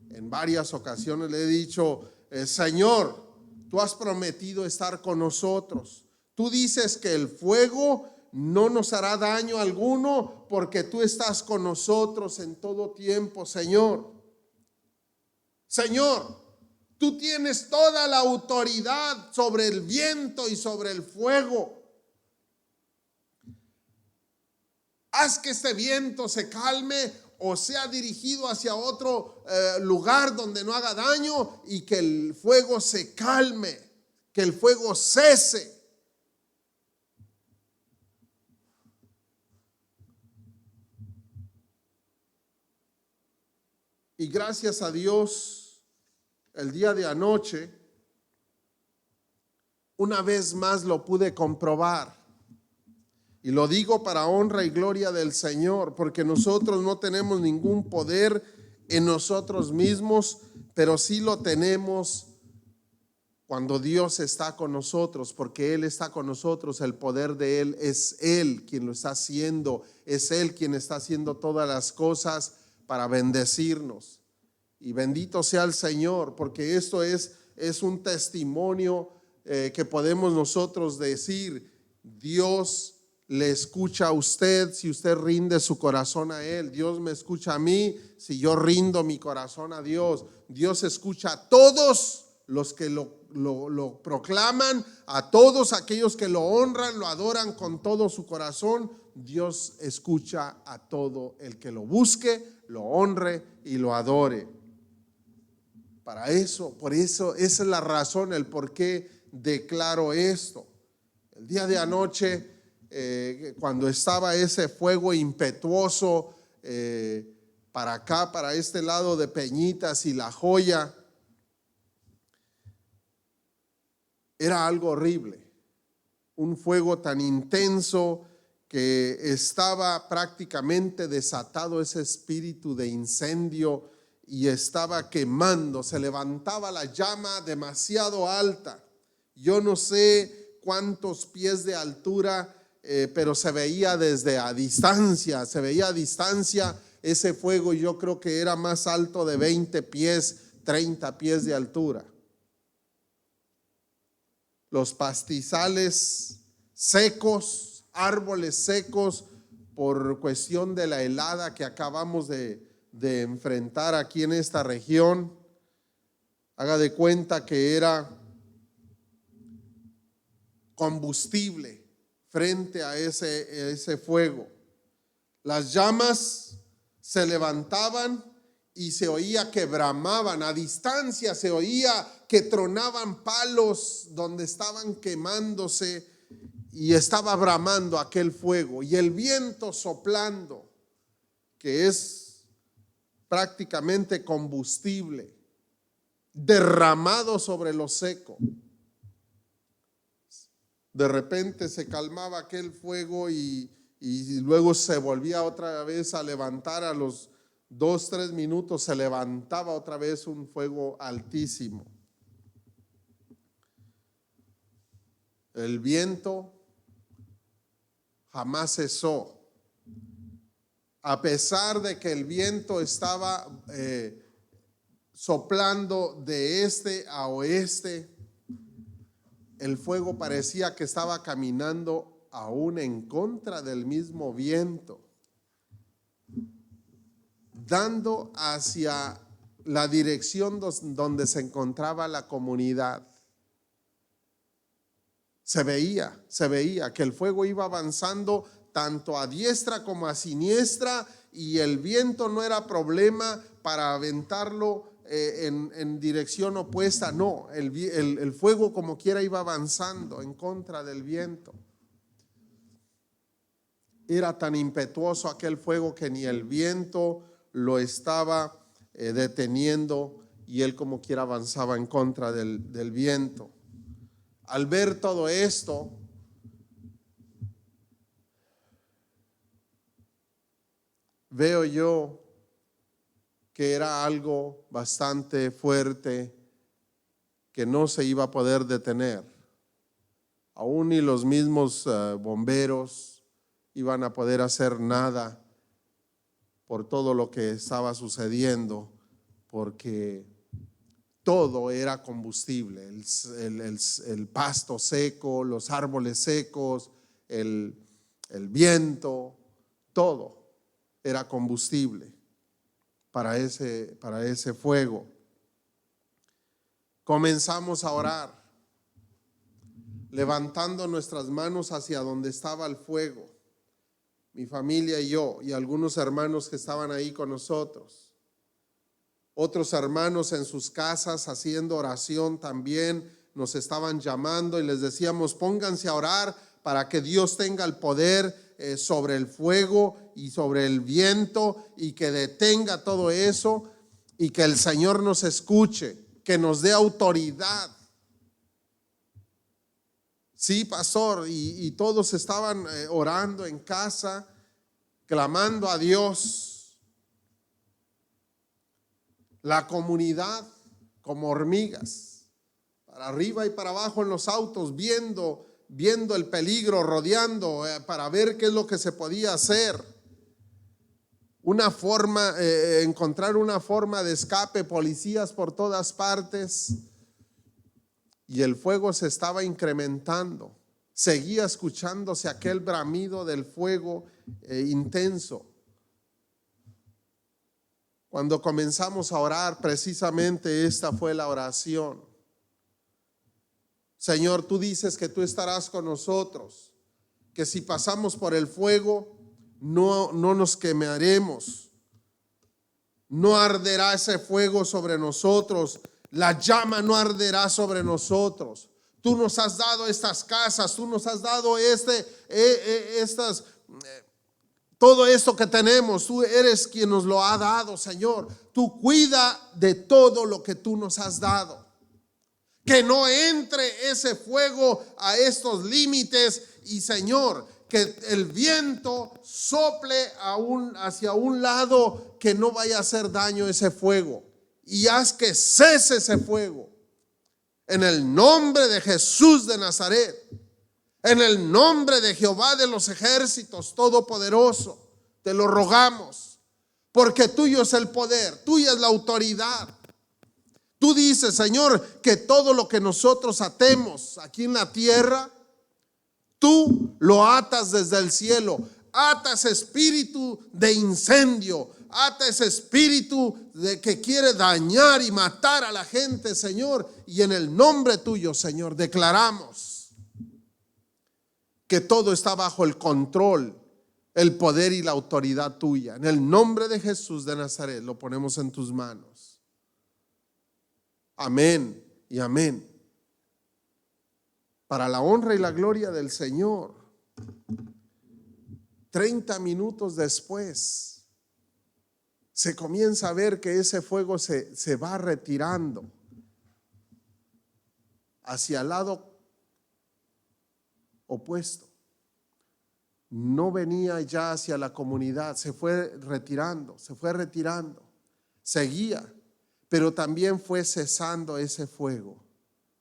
en varias ocasiones, le he dicho, Señor, tú has prometido estar con nosotros. Tú dices que el fuego no nos hará daño alguno porque tú estás con nosotros en todo tiempo, Señor. Señor, tú tienes toda la autoridad sobre el viento y sobre el fuego. Haz que este viento se calme o sea dirigido hacia otro lugar donde no haga daño y que el fuego se calme, que el fuego cese. Y gracias a Dios, el día de anoche, una vez más lo pude comprobar. Y lo digo para honra y gloria del Señor, porque nosotros no tenemos ningún poder en nosotros mismos, pero sí lo tenemos cuando Dios está con nosotros, porque Él está con nosotros. El poder de Él es Él quien lo está haciendo, es Él quien está haciendo todas las cosas para bendecirnos. Y bendito sea el Señor, porque esto es un testimonio que podemos nosotros decir, Dios le escucha a usted si usted rinde su corazón a Él. Dios me escucha a mí si yo rindo mi corazón a Dios. Dios escucha a todos los que lo proclaman, a todos aquellos que lo honran, lo adoran con todo su corazón. Dios escucha a todo el que lo busque, lo honre y lo adore. Para eso, por eso, esa es la razón, el por qué declaro esto. El día de anoche, cuando estaba ese fuego impetuoso para acá, para este lado de Peñitas y La Joya, era algo horrible. Un fuego tan intenso que estaba prácticamente desatado ese espíritu de incendio y estaba quemando. Se levantaba la llama demasiado alta. Yo no sé cuántos pies de altura, pero se veía desde a distancia, ese fuego. Yo creo que era más alto de 20 pies, 30 pies de altura. Los pastizales secos, árboles secos, por cuestión de la helada que acabamos de enfrentar aquí en esta región. Haga de cuenta que era combustible frente a ese fuego. Las llamas se levantaban y se oía que bramaban. A distancia se oía que tronaban palos donde estaban quemándose y estaba bramando aquel fuego. Y el viento soplando, que es prácticamente combustible, derramado sobre lo seco. De repente se calmaba aquel fuego y luego se volvía otra vez a levantar a los 2, 3 minutos se levantaba otra vez un fuego altísimo. El viento jamás cesó. A pesar de que el viento estaba soplando de este a oeste, el fuego parecía que estaba caminando aún en contra del mismo viento, dando hacia la dirección donde se encontraba la comunidad. Se veía que el fuego iba avanzando tanto a diestra como a siniestra, y el viento no era problema para aventarlo en dirección opuesta. No, el fuego como quiera iba avanzando en contra del viento. Era tan impetuoso aquel fuego que ni el viento lo estaba deteniendo, y él como quiera avanzaba en contra del viento. Al ver todo esto, veo yo que era algo bastante fuerte que no se iba a poder detener. Aún ni los mismos bomberos iban a poder hacer nada por todo lo que estaba sucediendo, porque todo era combustible, el pasto seco, los árboles secos, el viento, todo era combustible para ese fuego. Comenzamos a orar, levantando nuestras manos hacia donde estaba el fuego, mi familia y yo, y algunos hermanos que estaban ahí con nosotros. Otros hermanos en sus casas haciendo oración también nos estaban llamando, y les decíamos: pónganse a orar para que Dios tenga el poder sobre el fuego y sobre el viento, y que detenga todo eso, y que el Señor nos escuche, que nos dé autoridad. Sí, pastor, y todos estaban orando en casa, clamando a Dios. La comunidad como hormigas, para arriba y para abajo en los autos, viendo el peligro, rodeando para ver qué es lo que se podía hacer. Encontrar una forma de escape, policías por todas partes. Y el fuego se estaba incrementando. Seguía escuchándose aquel bramido del fuego intenso. Cuando comenzamos a orar, precisamente esta fue la oración. Señor, tú dices que tú estarás con nosotros, que si pasamos por el fuego no nos quemaremos, no arderá ese fuego sobre nosotros, la llama no arderá sobre nosotros. Tú nos has dado estas casas, tú nos has dado todo esto que tenemos. Tú eres quien nos lo ha dado, Señor. Tú cuida de todo lo que tú nos has dado. Que no entre ese fuego a estos límites, y Señor, que el viento sople hacia un lado, que no vaya a hacer daño ese fuego, y haz que cese ese fuego. En el nombre de Jesús de Nazaret, en el nombre de Jehová de los ejércitos todopoderoso, te lo rogamos, porque tuyo es el poder, tuya es la autoridad. Tú dices, Señor, que todo lo que nosotros atemos aquí en la tierra, tú lo atas desde el cielo. Ata ese espíritu de incendio, ata ese espíritu de que quiere dañar y matar a la gente, Señor. Y en el nombre tuyo, Señor, declaramos que todo está bajo el control, el poder y la autoridad tuya. En el nombre de Jesús de Nazaret lo ponemos en tus manos. Amén y amén. Para la honra y la gloria del Señor. 30 minutos después se comienza a ver que ese fuego se va retirando hacia el lado opuesto. no venía ya hacia la comunidad, se fue retirando, seguía, pero también fue cesando ese fuego,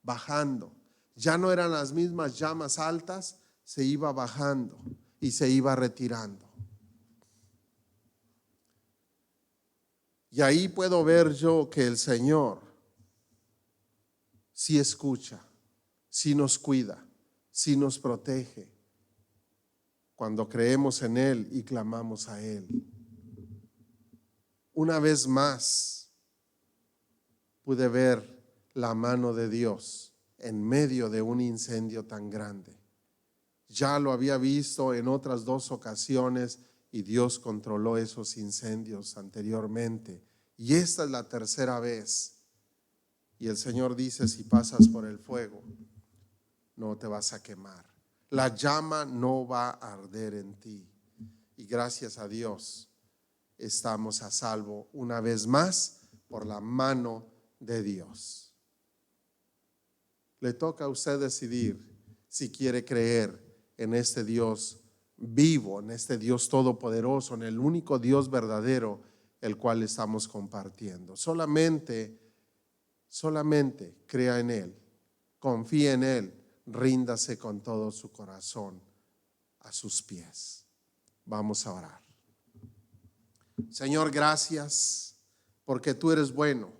bajando. Ya no eran las mismas llamas altas, se iba bajando y se iba retirando. Y ahí puedo ver yo que el Señor sí escucha, sí nos cuida, sí nos protege cuando creemos en Él y clamamos a Él. Una vez más pude ver la mano de Dios en medio de un incendio tan grande. Ya lo había visto en otras 2 ocasiones y Dios controló esos incendios anteriormente. Y esta es la 3ª vez. Y el Señor dice, si pasas por el fuego, no te vas a quemar. La llama no va a arder en ti. Y gracias a Dios estamos a salvo una vez más por la mano de Dios. Le toca a usted decidir si quiere creer en este Dios vivo, en este Dios todopoderoso, en el único Dios verdadero, el cual estamos compartiendo. Solamente crea en Él, confíe en Él, ríndase con todo su corazón a sus pies. Vamos a orar. Señor, gracias porque tú eres bueno,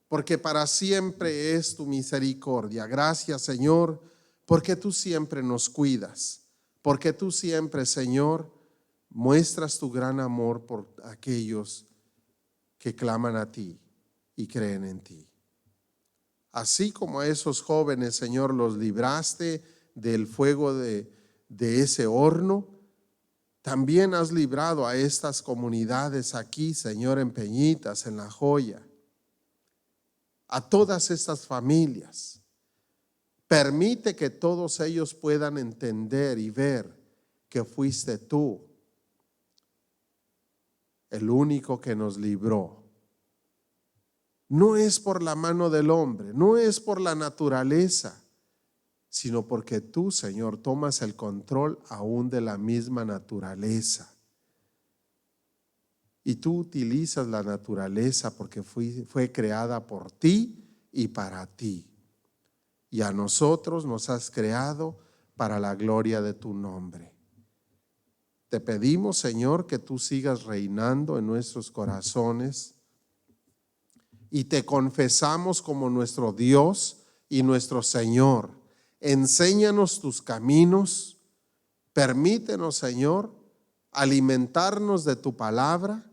porque para siempre es tu misericordia. Gracias, Señor, porque tú siempre nos cuidas, porque tú siempre, Señor, muestras tu gran amor por aquellos que claman a ti y creen en ti. Así como a esos jóvenes, Señor, los libraste del fuego de ese horno, también has librado a estas comunidades aquí, Señor, en Peñitas, en La Joya, a todas estas familias. Permite que todos ellos puedan entender y ver que fuiste tú el único que nos libró. No es por la mano del hombre, no es por la naturaleza, sino porque tú, Señor, tomas el control aún de la misma naturaleza. Y tú utilizas la naturaleza porque fue creada por ti y para ti. Y a nosotros nos has creado para la gloria de tu nombre. Te pedimos, Señor, que tú sigas reinando en nuestros corazones y te confesamos como nuestro Dios y nuestro Señor. Enséñanos tus caminos, permítenos, Señor, alimentarnos de tu palabra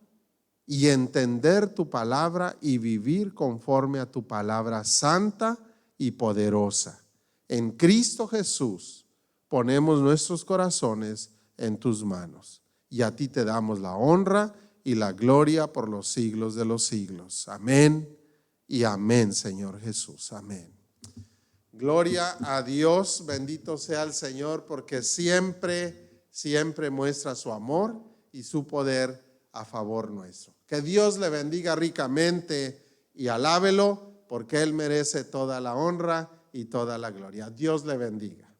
y entender tu palabra y vivir conforme a tu palabra santa y poderosa. En Cristo Jesús ponemos nuestros corazones en tus manos y a ti te damos la honra y la gloria por los siglos de los siglos. Amén y amén, Señor Jesús. Amén. Gloria a Dios, bendito sea el Señor, porque siempre muestra su amor y su poder a favor nuestro. Que Dios le bendiga ricamente y alábelo, porque Él merece toda la honra y toda la gloria. Dios le bendiga.